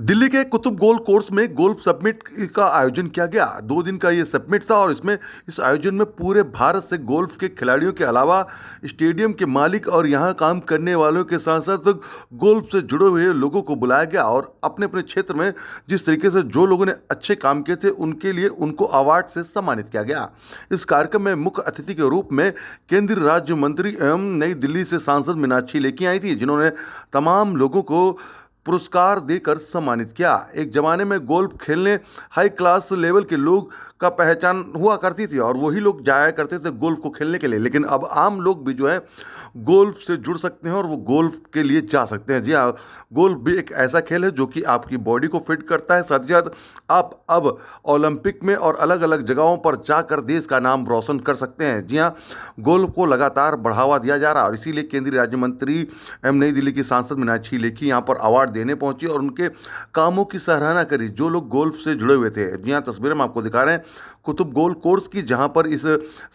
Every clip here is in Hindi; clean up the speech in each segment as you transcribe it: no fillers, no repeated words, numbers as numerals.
दिल्ली के कुतुब गोल्फ कोर्स में गोल्फ समिट का आयोजन किया गया। 2 दिन का ये समिट था और इस आयोजन में पूरे भारत से गोल्फ के खिलाड़ियों के अलावा स्टेडियम के मालिक और यहाँ काम करने वालों के साथ साथ गोल्फ से जुड़े हुए लोगों को बुलाया गया और अपने अपने क्षेत्र में जिस तरीके से जो लोगों ने अच्छे काम किए थे उनके लिए उनको अवार्ड से सम्मानित किया गया। इस कार्यक्रम में मुख्य अतिथि के रूप में केंद्रीय राज्य मंत्री एवं नई दिल्ली से सांसद मीनाक्षी लेखी आई थी, जिन्होंने तमाम लोगों को पुरस्कार देकर सम्मानित किया। एक जमाने में गोल्फ खेलने हाई क्लास लेवल के लोग का पहचान हुआ करती थी और वही लोग जाया करते थे गोल्फ को खेलने के लिए, लेकिन अब आम लोग भी जो है गोल्फ से जुड़ सकते हैं और वो गोल्फ के लिए जा सकते हैं। जी हाँ, गोल्फ भी एक ऐसा खेल है जो कि आपकी बॉडी को फिट करता है, साथ ही साथ आप अब ओलंपिक में और अलग अलग जगहों पर जाकर देश का नाम रोशन कर सकते हैं। जी हाँ, गोल्फ को लगातार बढ़ावा दिया जा रहा है और इसीलिए केंद्रीय राज्य मंत्री एवं नई दिल्ली की सांसद मीनाक्षी लेखी यहाँ पर अवार्ड देने पहुंची और उनके कामों की सराहना करी जो लोग गोल्फ से जुड़े हुए थे। जी हाँ, तस्वीरें हम आपको दिखा रहे हैं कुतुब गोल्फ कोर्स की, जहां पर इस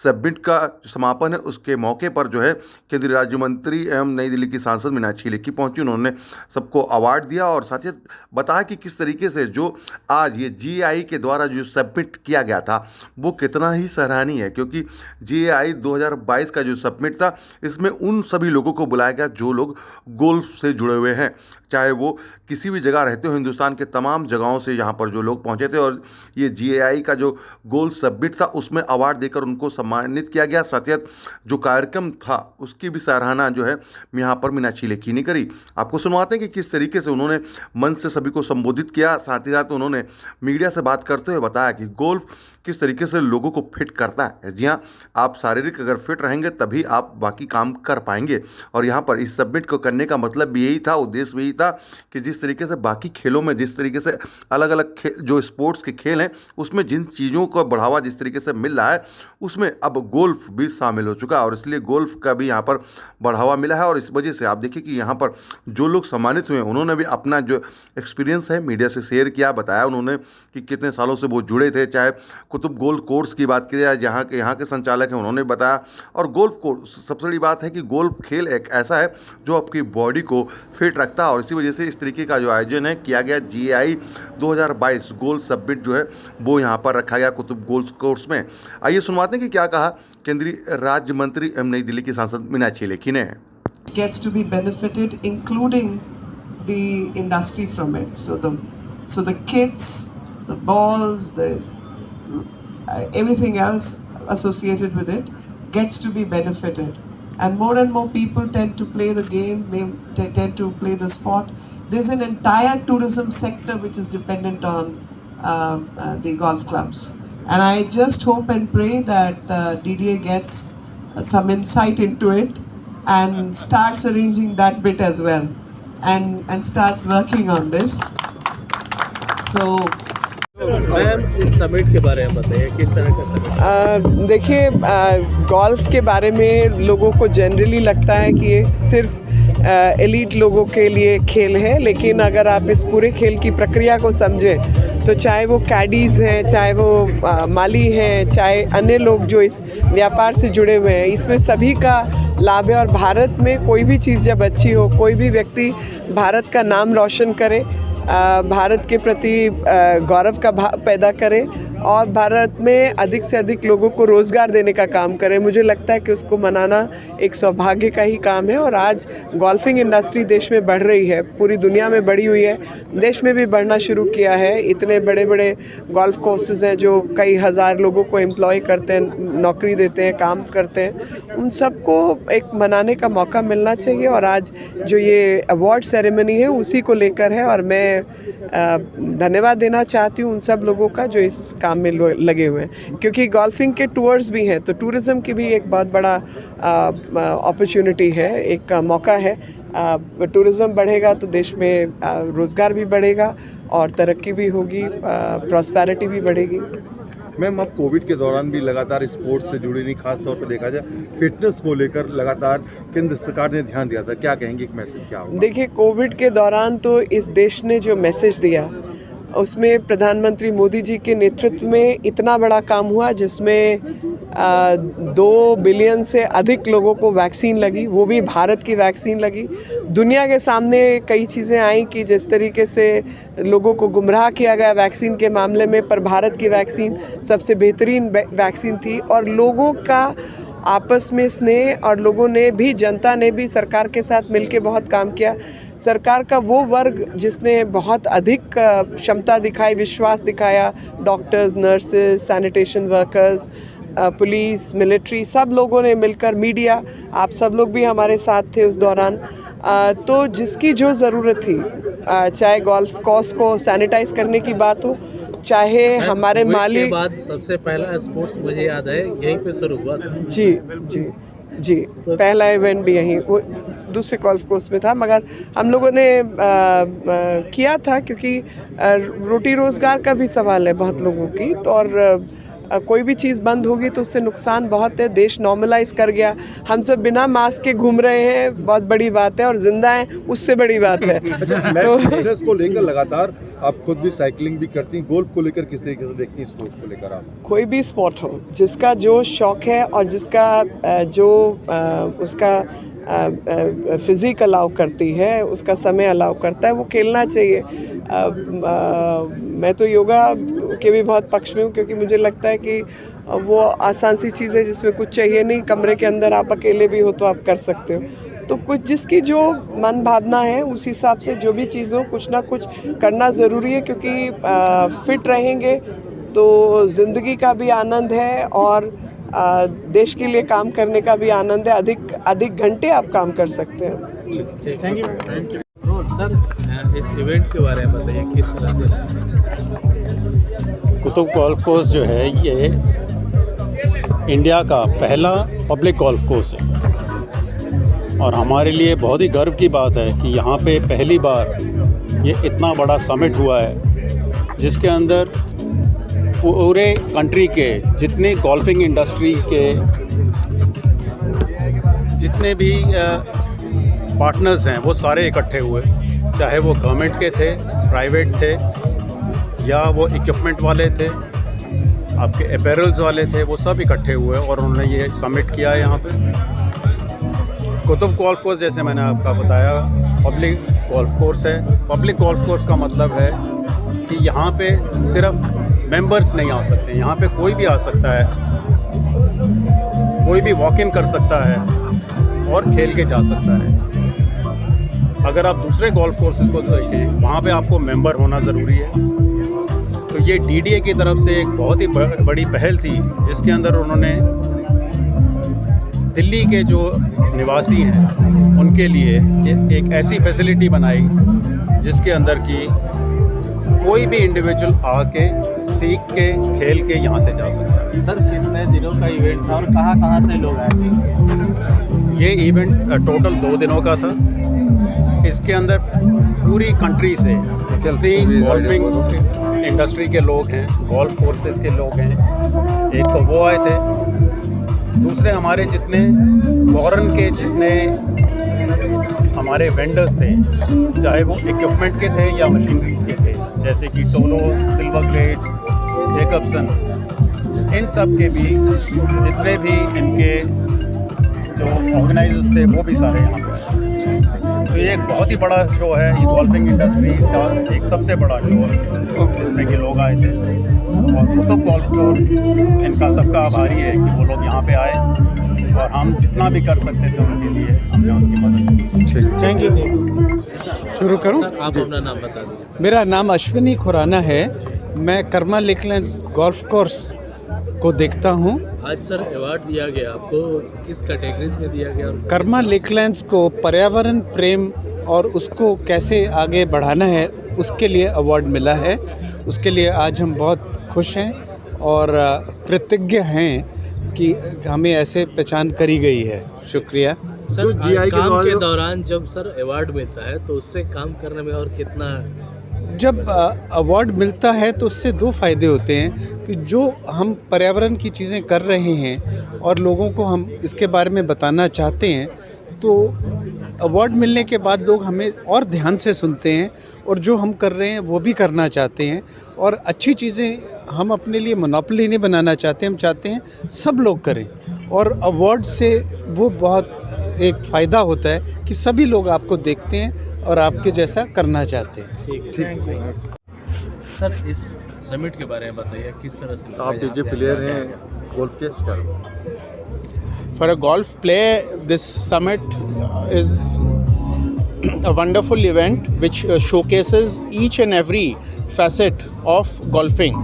समिट का समापन है उसके मौके पर जो है केंद्रीय राज्य मंत्री एवं नई दिल्ली की सांसद मीनाक्षी लेखी पहुंची। उन्होंने सबको अवार्ड दिया और साथ ही बताया कि किस तरीके से जो आज ये GAI के द्वारा जो समिट किया गया था वो कितना ही सराहनीय है, क्योंकि GAI 2022 का जो समिट था इसमें उन सभी लोगों को बुलाया गया जो लोग गोल्फ से जुड़े हुए हैं, चाहे वो किसी भी जगह रहते हो, हिंदुस्तान के तमाम जगहों से यहाँ पर जो लोग पहुँचे थे। और ये GAI का जो गोल्फ समिट था उसमें अवार्ड देकर उनको सम्मानित किया गया। साथ ही जो कार्यक्रम था उसकी भी सराहना जो है यहाँ पर मीनाक्षी लेखी ने करी। आपको सुनवाते हैं कि किस तरीके से उन्होंने मंच से सभी को संबोधित किया। साथ ही साथ उन्होंने मीडिया से बात करते हुए बताया कि गोल्फ किस तरीके से लोगों को फिट करता है। जी हाँ, आप शारीरिक अगर फिट रहेंगे तभी आप बाकी काम कर पाएंगे और यहाँ पर इस समिट को करने का मतलब भी यही था, उद्देश्य भी यही था कि जिस तरीके से बाकी खेलों में जिस तरीके से अलग अलग जो स्पोर्ट्स के खेल हैं उसमें जिन चीज़ों का बढ़ावा जिस तरीके से मिल रहा है उसमें अब गोल्फ भी शामिल हो चुका है और इसलिए गोल्फ का भी यहाँ पर बढ़ावा मिला है। और इस वजह से आप देखिए कि यहाँ पर जो लोग सम्मानित हुए उन्होंने भी अपना जो एक्सपीरियंस है मीडिया से शेयर किया, बताया उन्होंने कि कितने सालों से वो जुड़े थे। चाहे कुतुब गोल्फ कोर्स की बात किया जाए, यहाँ के संचालक हैं उन्होंने बताया। और गोल्फ कोर्स सबसे बड़ी बात है कि गोल्फ खेल एक ऐसा है जो आपकी बॉडी को फिट रखता है और इसी वजह से इस तरीके का जो आयोजन है किया गया। GAI 2022 गोल्फ समिट जो है वो यहाँ पर रखा गया कुतुब गोल्फ कोर्स में। आइए सुनवाते हैं कि क्या कहा केंद्रीय राज्य मंत्री एवं नई दिल्ली की सांसद मीनाक्षी लेखी ने। Gets to be benefited, including the industry from it. So the kits, the balls, everything else associated with it gets to be benefited. And more people tend to play the game, tend to play the sport. There's an entire tourism sector which is dependent on the golf clubs. And I just hope and pray that DDA gets some insight into it and starts arranging that bit as well and starts working on this. So ma'am, इस समिट के बारे में बताइए, किस तरह का समिट? देखिए, गोल्फ के बारे में लोगों को जनरली लगता है कि ये सिर्फ एलीट लोगों के लिए खेल है, लेकिन अगर आप इस पूरे खेल की प्रक्रिया को समझें तो चाहे वो कैडीज़ हैं, चाहे वो माली हैं, चाहे अन्य लोग जो इस व्यापार से जुड़े हुए हैं, इसमें सभी का लाभ है। और भारत में कोई भी चीज़ जब अच्छी हो, कोई भी व्यक्ति भारत का नाम रोशन करे, भारत के प्रति गौरव का भाव पैदा करे और भारत में अधिक से अधिक लोगों को रोज़गार देने का काम करे, मुझे लगता है कि उसको मनाना एक सौभाग्य का ही काम है। और आज गोल्फिंग इंडस्ट्री देश में बढ़ रही है, पूरी दुनिया में बढ़ी हुई है, देश में भी बढ़ना शुरू किया है। इतने बड़े बड़े गोल्फ कोर्सेज़ हैं जो कई हज़ार लोगों को एम्प्लॉय करते हैं, नौकरी देते हैं, काम करते हैं, उन सबको एक मनाने का मौका मिलना चाहिए। और आज जो ये अवार्ड सेरेमनी है उसी को लेकर है और मैं धन्यवाद देना चाहती हूँ उन सब लोगों का जो इस काम में लगे हुए हैं, क्योंकि गोल्फिंग के टूर्स भी हैं तो टूरिज़्म की भी एक बहुत बड़ा अपॉर्चुनिटी है, एक मौका है। टूरिज़्म बढ़ेगा तो देश में रोज़गार भी बढ़ेगा और तरक्की भी होगी, प्रॉस्पेरिटी भी बढ़ेगी। मैम, अब कोविड के दौरान भी लगातार स्पोर्ट्स से जुड़ी नहीं, खास तौर पर देखा जाए फिटनेस को लेकर लगातार केंद्र सरकार ने ध्यान दिया था, क्या कहेंगे, एक मैसेज क्या होगा? देखिए, कोविड के दौरान तो इस देश ने जो मैसेज दिया उसमें प्रधानमंत्री मोदी जी के नेतृत्व में इतना बड़ा काम हुआ जिसमें 2 बिलियन से अधिक लोगों को वैक्सीन लगी, वो भी भारत की वैक्सीन लगी। दुनिया के सामने कई चीज़ें आई कि जिस तरीके से लोगों को गुमराह किया गया वैक्सीन के मामले में, पर भारत की वैक्सीन सबसे बेहतरीन वैक्सीन थी और लोगों का आपस में स्नेह और लोगों ने भी, जनता ने भी सरकार के साथ मिलकर बहुत काम किया। सरकार का वो वर्ग जिसने बहुत अधिक क्षमता दिखाई, विश्वास दिखाया, doctors, nurses, sanitation workers, police, military, सब लोगों ने मिलकर, मीडिया, आप सब लोग भी हमारे साथ थे उस दौरान। तो जिसकी जो ज़रूरत थी, चाहे गोल्फ कोर्स को सैनिटाइज करने की बात हो, चाहे हमारे माली के बाद सबसे पहला स्पोर्ट्स मुझे याद है यहीं पे शुरू हुआ था। जी, पहला इवेंट भी यहीं, वो दूसरे गोल्फ कोर्स में था, मगर हम लोगों ने किया था क्योंकि रोटी रोज़गार का भी सवाल है बहुत लोगों की। तो और कोई भी चीज़ बंद होगी तो उससे नुकसान बहुत है। देश नॉर्मलाइज कर गया, हम सब बिना मास्क के घूम रहे हैं, बहुत बड़ी बात है, और जिंदा हैं उससे बड़ी बात है। तो फिटनेस को लेकर लगातार आप खुद भी साइकिलिंग भी करती हैं, गोल्फ को लेकर किस तरीके से देखती हैं स्पोर्ट्स को लेकर आप? कोई भी स्पोर्ट हो, जिसका जो शौक है और जिसका उसका फिजिक अलाउ करती है, उसका समय अलाउ करता है, वो खेलना चाहिए। मैं तो योगा के भी बहुत पक्ष में हूँ क्योंकि मुझे लगता है कि वो आसान सी चीज़ है जिसमें कुछ चाहिए नहीं, कमरे के अंदर आप अकेले भी हो तो आप कर सकते हो। तो कुछ जिसकी जो मन भावना है उस हिसाब से जो भी चीज़ हो, कुछ ना कुछ करना ज़रूरी है, क्योंकि फिट रहेंगे तो ज़िंदगी का भी आनंद है और देश के लिए काम करने का भी आनंद है। अधिक घंटे आप काम कर सकते हैं। Thank you sir. इस इवेंट के बारे में बताइए किस तरह से? कुतुब गोल्फ कोर्स जो है ये इंडिया का पहला पब्लिक गोल्फ कोर्स है और हमारे लिए बहुत ही गर्व की बात है कि यहाँ पे पहली बार ये इतना बड़ा समिट हुआ है जिसके अंदर पूरे कंट्री के जितने गोल्फिंग इंडस्ट्री के जितने भी पार्टनर्स हैं वो सारे इकट्ठे हुए, चाहे वो गवर्नमेंट के थे, प्राइवेट थे या वो इक्विपमेंट वाले थे, आपके अपैरल्स वाले थे, वो सब इकट्ठे हुए और उन्होंने ये समिट किया है यहाँ पे। कुतुब गोल्फ कोर्स जैसे मैंने आपका बताया पब्लिक गोल्फ कोर्स है। पब्लिक गोल्फ कोर्स का मतलब है कि यहाँ पे सिर्फ मेंबर्स नहीं आ सकते, यहाँ पे कोई भी आ सकता है, कोई भी वॉक इन कर सकता है और खेल के जा सकता है। अगर आप दूसरे गोल्फ कोर्सेज को देखें वहाँ पे आपको मेंबर होना ज़रूरी है। तो ये डीडीए की तरफ से एक बहुत ही बड़ी पहल थी जिसके अंदर उन्होंने दिल्ली के जो निवासी हैं उनके लिए एक ऐसी फैसिलिटी बनाई जिसके अंदर की कोई भी इंडिविजुअल आके सीख के खेल के यहाँ से जा सकता है। सर कितने दिनों का इवेंट था और कहाँ से लोग आए थे? ये इवेंट टोटल 2 दिनों का था। इसके अंदर पूरी कंट्री से जितनी गोल्फिंग इंडस्ट्री के लोग हैं, गोल्फ कोर्सेज के लोग हैं, एक तो वो आए थे, दूसरे हमारे जितने फॉरेन के जितने हमारे वेंडर्स थे, चाहे वो इक्विपमेंट के थे या मशीनरीज के थे, जैसे कि टोलो, सिल्वर ग्लेड, जैकबसन, इन सब के भी जितने भी इनके जो ऑर्गेनाइजर्स थे वो भी सारे यहाँ पे आए। तो ये एक बहुत ही बड़ा शो है, ये गोल्फिंग इंडस्ट्री का एक सबसे बड़ा शो है जिसमें कि लोग आए थे और कुतुब गोल्फ कोर्स इनका सबका आभारी है कि वो लोग यहाँ पे आए और हम जितना भी कर सकते थे उनके लिए हमने उनकी मदद की। Thank you. शुरू करूं? सर आप अपना नाम बता दीजिए। मेरा नाम अश्विनी खुराना है, मैं कर्मा लेकलैंड्स गोल्फ कोर्स को देखता हूं। आज सर अवार्ड दिया गया आपको, किस कैटेगरीज में दिया गया? कर्मा लेकलैंड्स को पर्यावरण प्रेम और उसको कैसे आगे बढ़ाना है उसके लिए अवार्ड मिला है। उसके लिए आज हम बहुत खुश हैं और कृतज्ञ हैं कि हमें ऐसे पहचान करी गई है। शुक्रिया। सर काम के दौरान जब सर अवार्ड मिलता है तो उससे काम करने में और कितना? जब अवार्ड मिलता है तो उससे 2 फ़ायदे होते हैं कि जो हम पर्यावरण की चीज़ें कर रहे हैं और लोगों को हम इसके बारे में बताना चाहते हैं, तो अवार्ड मिलने के बाद लोग हमें और ध्यान से सुनते हैं और जो हम कर रहे हैं वो भी करना चाहते हैं और अच्छी चीज़ें हम अपने लिए मोनोपोली नहीं बनाना चाहते, हम चाहते हैं सब लोग करें। और अवार्ड से वो बहुत एक फ़ायदा होता है कि सभी लोग आपको देखते हैं और आपके जैसा करना चाहते हैं। ठीक है सर, इस समिट के बारे में बताइए, किस तरह से आप जो प्लेयर हैं गोल्फ के For a golf player, this summit is a wonderful event which showcases each and every facet of golfing,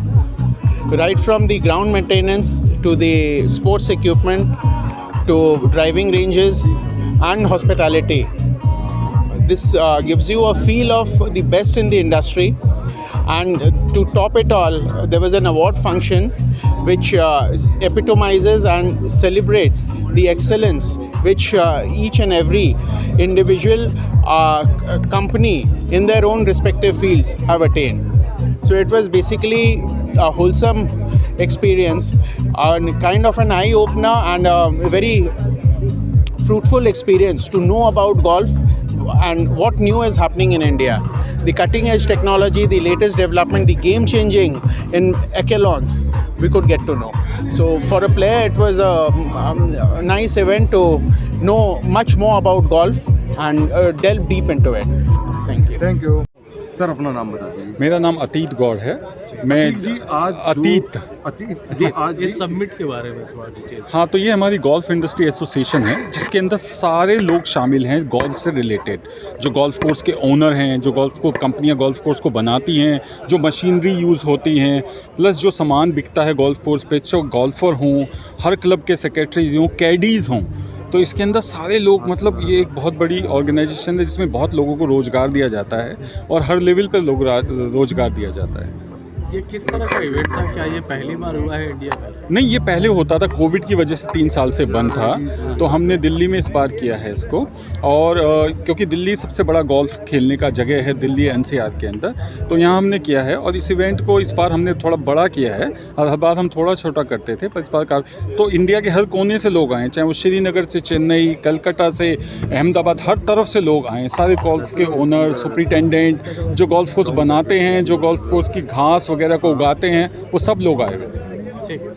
right from the ground maintenance to the sports equipment to driving ranges and hospitality. This gives you a feel of the best in the industry. And to top it all, there was an award function which epitomizes and celebrates the excellence which each and every individual company in their own respective fields have attained. So it was basically a wholesome experience, kind of an eye-opener and a very fruitful experience to know about golf and what new is happening in India. The cutting edge technology, the latest development, the game changing in echelons we could get to know. So for a player it was a nice event to know much more about golf and delve deep into it. Thank you. Thank you sir. अपना नाम बता दीजिए। मेरा नाम अतीत गौड़ है। मैं जी आज अतीत आज इस समिट के बारे में थोड़ा डिटेल। हाँ, तो ये हमारी गोल्फ इंडस्ट्री एसोसिएशन है जिसके अंदर सारे लोग शामिल हैं गोल्फ से रिलेटेड। जो गोल्फ कोर्स के ओनर हैं, जो गोल्फ को कंपनियां गोल्फ कोर्स को बनाती हैं, जो मशीनरी यूज़ होती हैं, प्लस जो सामान बिकता है गोल्फ कोर्स पे, जो गोल्फ़र हों, हर क्लब के सेक्रेटरी हों, कैडीज़ हों, तो इसके अंदर सारे लोग, मतलब ये एक बहुत बड़ी ऑर्गेनाइजेशन है जिसमें बहुत लोगों को रोज़गार दिया जाता है और हर लेवल पर लोग रोज़गार दिया जाता है। ये किस तरह का इवेंट था? क्या ये पहली बार हुआ है इंडिया में? नहीं, ये पहले होता था, कोविड की वजह से 3 साल से बंद था, तो हमने दिल्ली में इस बार किया है इसको। और क्योंकि दिल्ली सबसे बड़ा गोल्फ खेलने का जगह है, दिल्ली एनसीआर के अंदर, तो यहाँ हमने किया है। और इस इवेंट को इस बार हमने थोड़ा बड़ा किया है, और हर बार हम थोड़ा छोटा करते थे, पर इस बार तो इंडिया के हर कोने से लोग आए, चाहे वो श्रीनगर से, चेन्नई, कलकत्ता से, अहमदाबाद, हर तरफ से लोग आए। सारे गोल्फ के ओनर, सुपरिटेंडेंट, जो गोल्फ कोर्स बनाते हैं, जो गोल्फ कोर्स की घास वगैरह को उगाते हैं, वो सब लोग आए हुए थे। ठीक है।